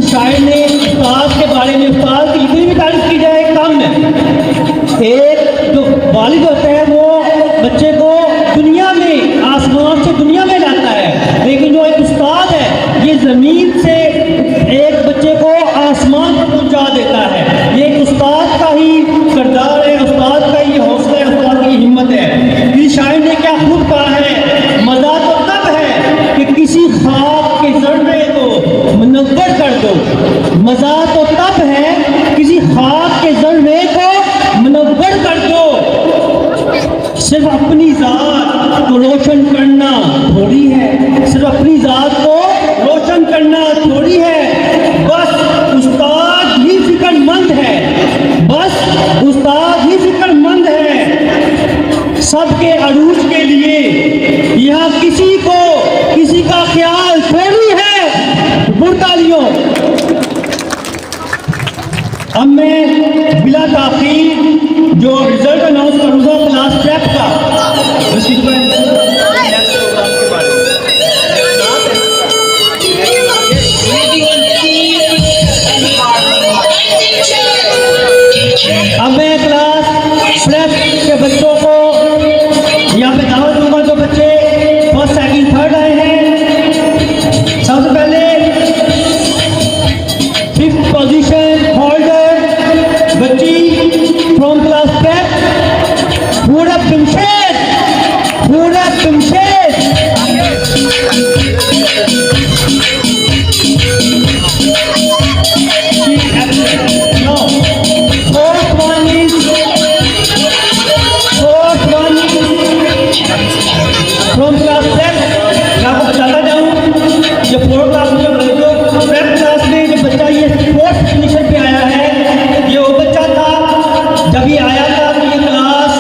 शायर ने उस्ताद के बारे में, उस्ताद की इतनी भी तारीफ की जाए कम है। एक जो वालिद होता है वो बच्चे को दुनिया में, आसमान से दुनिया में लाता है, लेकिन जो एक उस्ताद है ये ज़मीन से एक बच्चे को आसमान पर पहुंचा देता है। ये एक उस्ताद का ही किरदार है, उस्ताद का ही हौसला है, उस्ताद की हिम्मत है। इस शायर ने क्या खूब कहा है, मज़ा तो तब है कि किसी ख्वाब के ज़र्रे को मुनव्वर कर दो। मज़ा तो तब है किसी ख्वाब के ज़र्रे को मुनव्वर कर दो। सिर्फ अपनी ज़ात को रोशन करना थोड़ी है, सिर्फ अपनी ज़ात को रोशन करना थोड़ी है। बस उस्ताद ही फिक्रमंद है, बस उस्ताद ही फिक्रमंद है सबके अरूज के लिए। यहाँ किसी का ख्याल थोड़ी है। बुरतालियों। अब मैं बिला ताख़ीर जो रिजल्ट अनाउंस करूँगा क्लास प्रेप का, अब मैं क्लास प्रेप के बच्चों को यहाँ पे दावत दूंगा। जो बच्चे फर्स्ट सेकंड थर्ड आए हैं, सबसे पहले 5th पोजीशन होल्डर बच्ची फ्रॉम क्लास प्रेप, पूरा पिमशेद, पूरा पिमशेद। फ्रॉम क्लास प्रेप मैं आपको बताता जाऊँ, ये 4th क्लास में जो प्रेप क्लास में जो बच्चा ये 4th पोजीशन पे आया है, ये वो बच्चा था जब ये आया था तो ये क्लास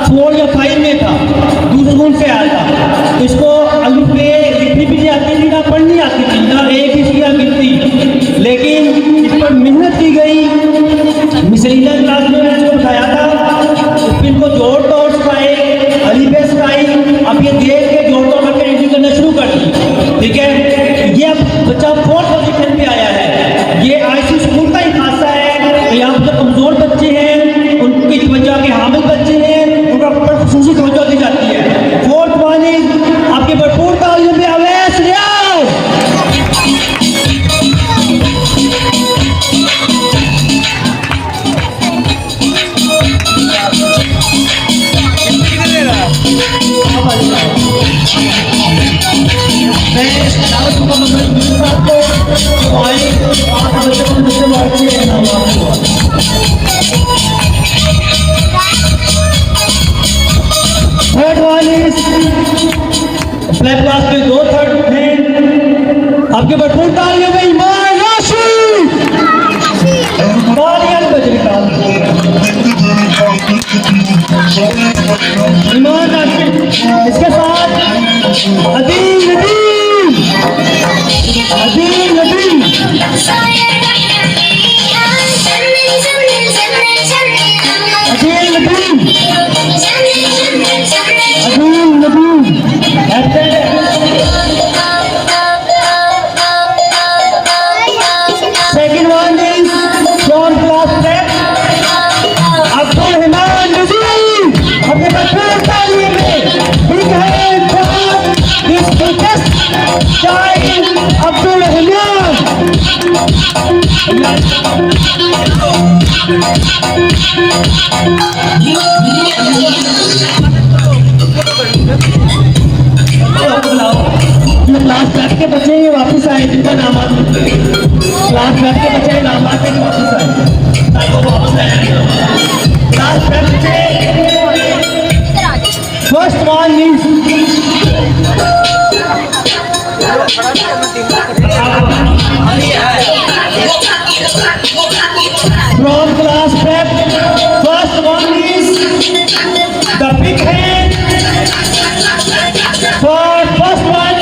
4 या 5 में था, दूसरे स्कूल से आया था। इसको अलिफ बे लिखनी भी नहीं आती थी, ना पढ़नी आती थी, ना एक इसकी गिनती, लेकिन इस पर मेहनत की गई। मिसरीला क्लास में मैंने इसको बताया था, फिर इनको जोड़ तोड़ सिखाए, अलिफ बे सिखाई। अब ये देख के जोड़ तोड़ करके एंट्री करना शुरू कर दी, ठीक है। ये अब बच्चा 4th पोजीशन पे आया है। ये आईसी स्कूल का ही खासा है, यहाँ जो कमज़ोर बच्चे हैं उनकी तवज्जो के हामिल बच्चे हैं, उनका पर खुसूसी तवज्जो दी जाती है। 4th वाले आपके भरपूर तालियों में अवैस रियाज। थर्ड वाले फ्लैट क्लास में 2 थर्ड हैं, आपके भरपूर तालियों में ईमान राशि, तालियां बजरी का ईमान राशि। इसके साथ Adeel Nadeem, Adeel Nadeem, Adeel Nadeem, Adeel Nadeem. Second one is from class 10, Abdul Rahman नजीर। अपने भरपूर तालियों में big hand for this biggest child, Abdul Rahman. Class 10 के बच्चे ये वापस आए जिनका नाम क्लास 10 के बच्चे नाम आते हैं वापस आए, वापस आए। क्लास 10 से first one means from class prep, first one is the big hand for first one.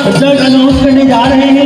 Result announce करने जा रहे हैं।